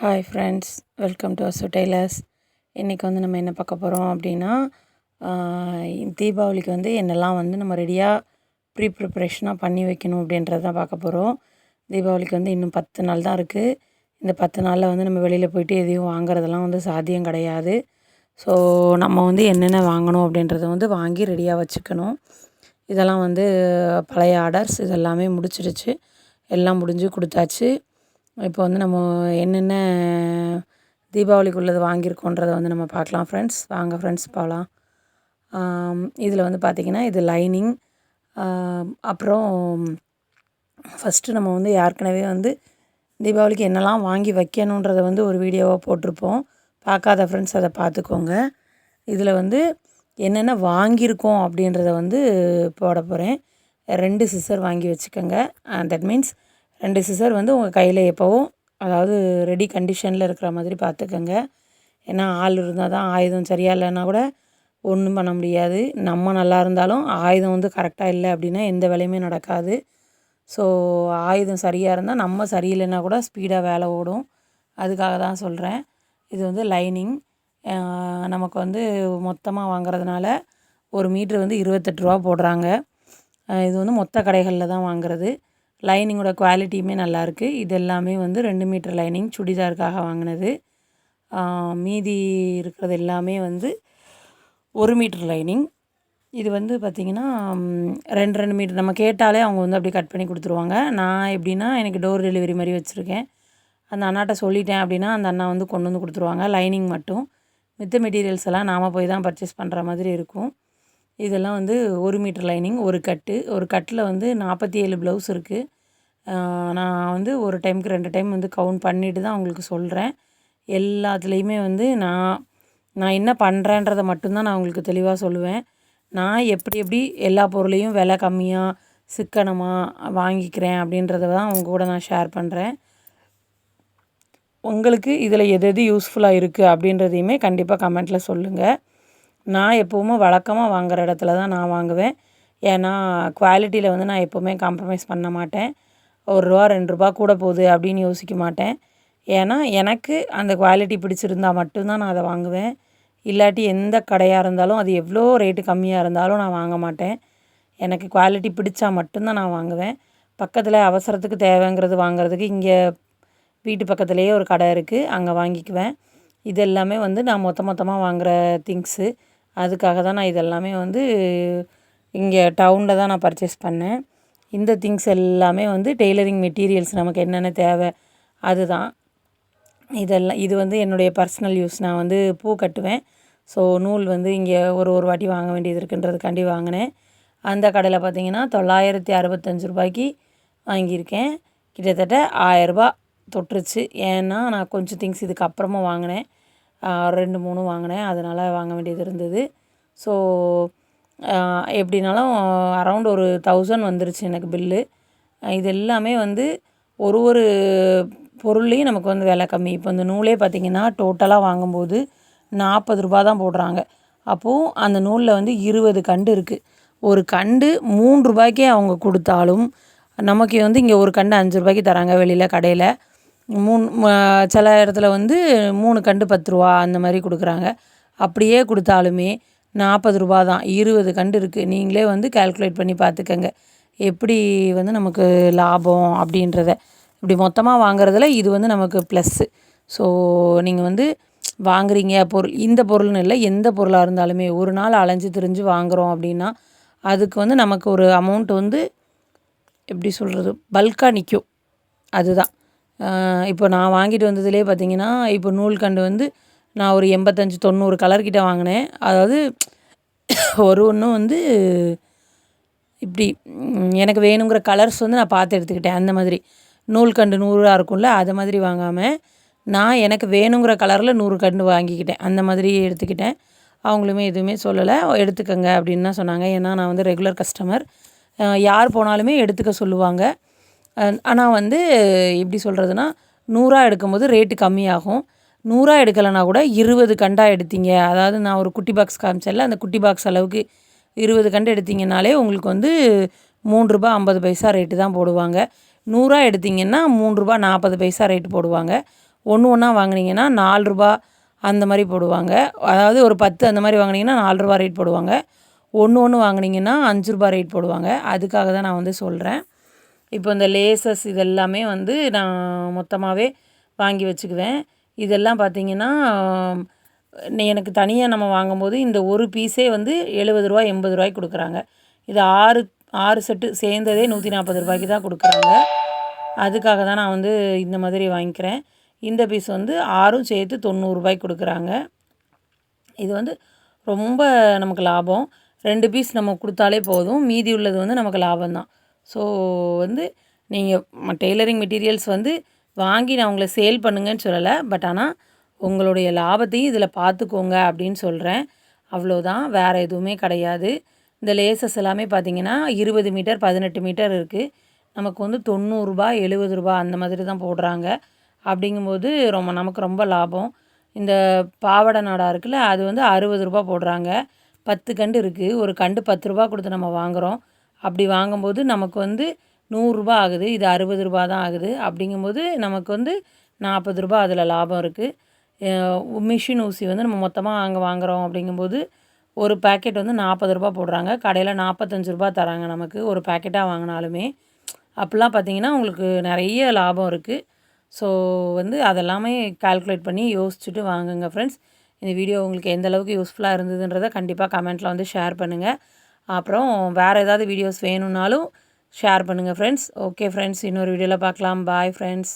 Hi friends, welcome to Asu tailors. இன்றைக்கி வந்து நம்ம என்ன பார்க்க போகிறோம் அப்படின்னா, தீபாவளிக்கு வந்து என்னெல்லாம் வந்து நம்ம ரெடியாக ப்ரிப்ரேஷனாக பண்ணி வைக்கணும் அப்படின்றத தான் பார்க்க போகிறோம். தீபாவளிக்கு வந்து இன்னும் 10 நாள் தான் இருக்குது. இந்த 10 நாளில் வந்து நம்ம வெளியில் போயிட்டு எதையும் வாங்குறதெல்லாம் வந்து சாத்தியம் கிடையாது. ஸோ நம்ம வந்து என்னென்ன வாங்கணும் அப்படின்றத வந்து வாங்கி ரெடியாக வச்சுக்கணும். இதெல்லாம் வந்து பழைய ஆர்டர்ஸ் இதெல்லாமே முடிச்சிடுச்சு. எல்லாம் முடிஞ்சு கொடுத்தாச்சு. இப்போ வந்து நம்ம என்னென்ன தீபாவளிக்கு உள்ளது வாங்கியிருக்கோன்றதை வந்து நம்ம பார்க்கலாம் ஃப்ரெண்ட்ஸ். வாங்க ஃப்ரெண்ட்ஸ் போகலாம். இதில் வந்து பார்த்திங்கன்னா இது லைனிங். அப்புறம் ஃபஸ்ட்டு நம்ம வந்து ஏற்கனவே வந்து தீபாவளிக்கு என்னெல்லாம் வாங்கி வைக்கணுன்றதை வந்து ஒரு வீடியோவாக போட்டிருப்போம். பார்க்காத ஃப்ரெண்ட்ஸ் அதை பார்த்துக்கோங்க. இதில் வந்து என்னென்ன வாங்கியிருக்கோம் அப்படின்றத வந்து போட போகிறேன். 2 சிசர் வாங்கி வச்சுக்கோங்க. தட் மீன்ஸ் 2 சிசர் வந்து உங்கள் கையில் எப்போவும் அதாவது ரெடி கண்டிஷனில் இருக்கிற மாதிரி பார்த்துக்கோங்க. ஏன்னா ஆள் இருந்தால் தான் ஆயுதம் சரியாக இல்லைன்னா கூட ஒன்றும் பண்ண முடியாது. நம்ம நல்லா இருந்தாலும் ஆயுதம் வந்து கரெக்டாக இல்லை அப்படின்னா எந்த வேலையுமே நடக்காது. ஸோ ஆயுதம் சரியாக இருந்தால் நம்ம சரியில்லைன்னா கூட ஸ்பீடாக வேலை ஓடும். அதுக்காக தான் சொல்கிறேன். இது வந்து லைனிங். நமக்கு வந்து மொத்தமாக வாங்குறதுனால ஒரு மீட்ரு வந்து 28 ரூபா போடுறாங்க. இது வந்து மொத்த கடைகளில் தான் வாங்குறது. லைனிங்கோட குவாலிட்டியுமே நல்லாயிருக்கு. இது எல்லாமே வந்து 2 மீட்டர் லைனிங் சுடிதாருக்காக வாங்கினது. மீதி இருக்கிறது எல்லாமே வந்து 1 மீட்டர் லைனிங். இது வந்து பார்த்திங்கன்னா 2 மீட்டர் நம்ம கேட்டாலே அவங்க வந்து அப்படி கட் பண்ணி கொடுத்துருவாங்க. நான் எப்படின்னா எனக்கு டோர் டெலிவரி மாதிரி வச்சுருக்கேன். அந்த அண்ணாட்ட சொல்லிட்டேன் அப்படின்னா அந்த அண்ணா வந்து கொண்டு வந்து கொடுத்துருவாங்க. லைனிங் மட்டும். மித்த மெட்டீரியல்ஸ் எல்லாம் நாம் போய் தான் பர்ச்சேஸ் பண்ணுற மாதிரி இருக்கும். இதெல்லாம் வந்து 1 மீட்டர் லைனிங், ஒரு கட்டு. ஒரு கட்டில் வந்து 47 ப்ளவுஸ் இருக்குது. நான் வந்து ஒரு டைமுக்கு 2 டைம் வந்து கவுண்ட் பண்ணிவிட்டு தான் உங்களுக்கு சொல்கிறேன். எல்லாத்துலேயுமே வந்து நான் என்ன பண்ணுறேன்றதை மட்டும்தான் நான் உங்களுக்கு தெளிவாக சொல்லுவேன். நான் எப்படி எல்லா பொருளையும் விலை கம்மியாக சிக்கனமாக வாங்கிக்கிறேன் அப்படின்றத தான் உங்கள் கூட நான் ஷேர் பண்ணுறேன். உங்களுக்கு இதில் எது யூஸ்ஃபுல்லாக இருக்குது அப்படின்றதையுமே கண்டிப்பாக கமெண்ட்டில் சொல்லுங்கள். நான் எப்போவுமே வழக்கமாக வாங்குகிற இடத்துல தான் நான் வாங்குவேன். ஏன்னா குவாலிட்டியில் வந்து நான் எப்போவுமே காம்ப்ரமைஸ் பண்ண மாட்டேன். ₹1 ₹2 கூட போகுது அப்படின்னு யோசிக்க மாட்டேன். ஏன்னா எனக்கு அந்த குவாலிட்டி பிடிச்சிருந்தால் மட்டும்தான் நான் அதை வாங்குவேன். இல்லாட்டி எந்த கடையாக இருந்தாலும் அது எவ்வளோ ரேட்டு கம்மியாக இருந்தாலும் நான் வாங்க மாட்டேன். எனக்கு குவாலிட்டி பிடிச்சா மட்டும்தான் நான் வாங்குவேன். பக்கத்தில் அவசரத்துக்கு தேவைங்கிறது வாங்குறதுக்கு இங்கே வீட்டு பக்கத்துலேயே ஒரு கடை இருக்குது, அங்கே வாங்கிக்குவேன். இது எல்லாமே வந்து நான் மொத்தமாக வாங்குகிற திங்ஸு. அதுக்காக தான் நான் இதெல்லாமே வந்து இங்கே டவுனில் தான் நான் பர்ச்சேஸ் பண்ணேன். இந்த திங்ஸ் எல்லாமே வந்து டெய்லரிங் மெட்டீரியல்ஸ் நமக்கு என்னென்ன தேவை அதுதான். இது வந்து என்னுடைய பர்சனல் யூஸ். நான் வந்து பூ கட்டுவேன். ஸோ நூல் வந்து இங்கே ஒரு வாட்டி வாங்க வேண்டியது இருக்குன்றதுக்காண்டி வாங்கினேன். அந்த கடையில் பார்த்திங்கன்னா ₹965 வாங்கியிருக்கேன். கிட்டத்தட்ட ₹1000 தொட்டுருச்சு. ஏன்னா நான் கொஞ்சம் திங்ஸ் இதுக்கு அப்புறமா வாங்கினேன். 2, 3 வாங்கினேன். அதனால் வாங்க வேண்டியது இருந்தது. ஸோ எப்படினாலும் அரவுண்ட் ஒரு 1000 வந்துருச்சு எனக்கு பில்லு. இது எல்லாமே வந்து ஒரு பொருள்லேயும் நமக்கு வந்து விலை கம்மி. இப்போ இந்த நூலே பார்த்திங்கன்னா டோட்டலாக வாங்கும்போது ₹40 தான் போடுறாங்க. அப்போது அந்த நூலில் வந்து 20 கண்டு இருக்குது. ஒரு கண்டு ₹3 அவங்க கொடுத்தாலும் நமக்கு வந்து இங்கே ஒரு கண்டு ₹5 தராங்க வெளியில் கடையில். சில இடத்துல வந்து 3 கண்டு ₹10 அந்த மாதிரி கொடுக்குறாங்க. அப்படியே கொடுத்தாலுமே ₹40 தான். 20 கண்டு இருக்குது. நீங்களே வந்து கால்குலேட் பண்ணி பார்த்துக்கங்க எப்படி வந்து நமக்கு லாபம் அப்படின்றத. இப்படி மொத்தமாக வாங்குறதுல இது வந்து நமக்கு ப்ளஸ்ஸு. ஸோ நீங்கள் வந்து வாங்குறீங்க இந்த பொருள்னு இல்லை, எந்த பொருளாக இருந்தாலுமே ஒரு நாள் அலைஞ்சு திரிஞ்சு வாங்குகிறோம் அப்படின்னா அதுக்கு வந்து நமக்கு ஒரு அமௌண்ட் வந்து எப்படி சொல்கிறது பல்காக நிற்கும். அதுதான். இப்போ நான் வாங்கிட்டு வந்ததுலேயே பார்த்திங்கன்னா இப்போ நூல்கண்டு வந்து நான் ஒரு 85-90 கலர்கிட்ட வாங்கினேன். அதாவது ஒன்றும் வந்து இப்படி எனக்கு வேணுங்கிற கலர்ஸ் வந்து நான் பார்த்து எடுத்துக்கிட்டேன். அந்த மாதிரி நூல்கண்டு 100 இருக்கும்ல, அது மாதிரி வாங்காமல் நான் எனக்கு வேணுங்கிற கலரில் 100 கண்டு வாங்கிக்கிட்டேன். அந்த மாதிரி எடுத்துக்கிட்டேன். அவங்களுமே எதுவுமே சொல்லலை, எடுத்துக்கங்க அப்படின்னு தான் சொன்னாங்க. ஏன்னா நான் வந்து ரெகுலர் கஸ்டமர். யார் போனாலுமே எடுத்துக்க சொல்லுவாங்க. ஆனால் வந்து எப்படி சொல்கிறதுனா 100 எடுக்கும்போது ரேட்டு கம்மியாகும். 100 எடுக்கலைன்னா கூட 20 கண்டாக எடுத்தீங்க, அதாவது நான் ஒரு குட்டி பாக்ஸ் காமிச்சேன்ல, அந்த குட்டி பாக்ஸ் அளவுக்கு 20 கண்டு எடுத்திங்கனாலே உங்களுக்கு வந்து ₹3.50 ரேட்டு தான் போடுவாங்க. 100 எடுத்திங்கன்னா ₹3.40 ரேட்டு போடுவாங்க. ஒன்று ஒன்றா வாங்குனீங்கன்னா ரூ. 4 அந்த மாதிரி போடுவாங்க. அதாவது ஒரு 10 அந்த மாதிரி வாங்குனீங்கன்னா ரூ. 4 ரேட் போடுவாங்க. ஒன்று ஒன்று வாங்குனீங்கன்னா ரூ. 5 ரேட் போடுவாங்க. அதுக்காக தான் நான் வந்து சொல்கிறேன். இப்போ இந்த லேசஸ் இதெல்லாமே வந்து நான் மொத்தமாகவே வாங்கி வச்சுக்குவேன். இதெல்லாம் பார்த்தீங்கன்னா, எனக்கு தனியா நம்ம வாங்கும்போது இந்த ஒரு பீஸே வந்து ரூ. 70 ரூ. 80 குடுக்குறாங்க. இது 6 செட்டு சேர்ந்ததே ரூ. 140 தான் குடுக்குறாங்க. அதுக்காக தான் நான் வந்து இந்த மாதிரி வாங்கிக்கிறேன். இந்த பீஸ் வந்து 6ம் சேர்த்து ரூ. 90 குடுக்குறாங்க. இது வந்து ரொம்ப நமக்கு லாபம். 2 பீஸ் நம்ம குடுத்தாலே போதும். மீதி உள்ளது வந்து நமக்கு லாபம் தான். ஸோ வந்து நீங்க டெய்லரிங் மெட்டீரியல்ஸ் வந்து வாங்கி நான் உங்கள சேல் பண்ணுங்கன்னு சொல்லல. பட் ஆனா உங்களுடைய லாபத்தையும் இதில பார்த்துக்கோங்க அப்படின்னு சொல்றேன். அவ்வளோதான். வேற எதுவுமே கிடையாது. இந்த லேசஸ் எல்லாமே பார்த்தீங்கன்னா, 20 மீட்டர், 18 மீட்டர் இருக்கு. நமக்கு வந்து ரூ. 90 ரூ. 70 அந்த மாதிரி தான் போடுறாங்க. அப்படிங்கும்போது நமக்கு ரொம்ப லாபம். இந்த பாவாடை நாடா இருக்குல்ல, அது வந்து ரூ. 60 போடுறாங்க. 10 கண்டு இருக்கு. ஒரு கண்டு ரூ. 10 குடுத்து நம்ம வாங்குறோம். அப்படி வாங்கும்போது நமக்கு வந்து ரூ. 100 ஆகுது. இது ரூ. 60 தான் ஆகுது. அப்படிங்கும்போது நமக்கு வந்து ரூ. 40 அதில லாபம் இருக்கு. மிஷின் ஊசி வந்து நம்ம மொத்தமா அங்க வாங்குறோம் அப்படிங்கும்போது, ஒரு பாக்கெட் வந்து ரூ. 40 போடுறாங்க. கடையில ரூ. 45 தராங்க நமக்கு. ஒரு பாக்கெட்டா வாங்குனாலுமே. அப்பலாம் பார்த்தீங்கன்னா, உங்களுக்கு நெறைய லாபம் இருக்கு. ஸோ வந்து அதெல்லாமே கால்குலேட் பண்ணி யோசிச்சுட்டு வாங்குங்க ஃப்ரெண்ட்ஸ். இந்த வீடியோ உங்களுக்கு எந்த அளவுக்கு யூஸ்ஃபுல்லா இருந்ததுன்றத கண்டிப்பா கமெண்ட்ல வந்து ஷேர் பண்ணுங்க. அப்புறம் வேற ஏதாவது வீடியோஸ் வேணும்னாலும் ஷேர் பண்ணுங்க ஃப்ரெண்ட்ஸ். ஓகே ஃப்ரெண்ட்ஸ், இன்னொரு வீடியோல பார்க்கலாம். Bye friends.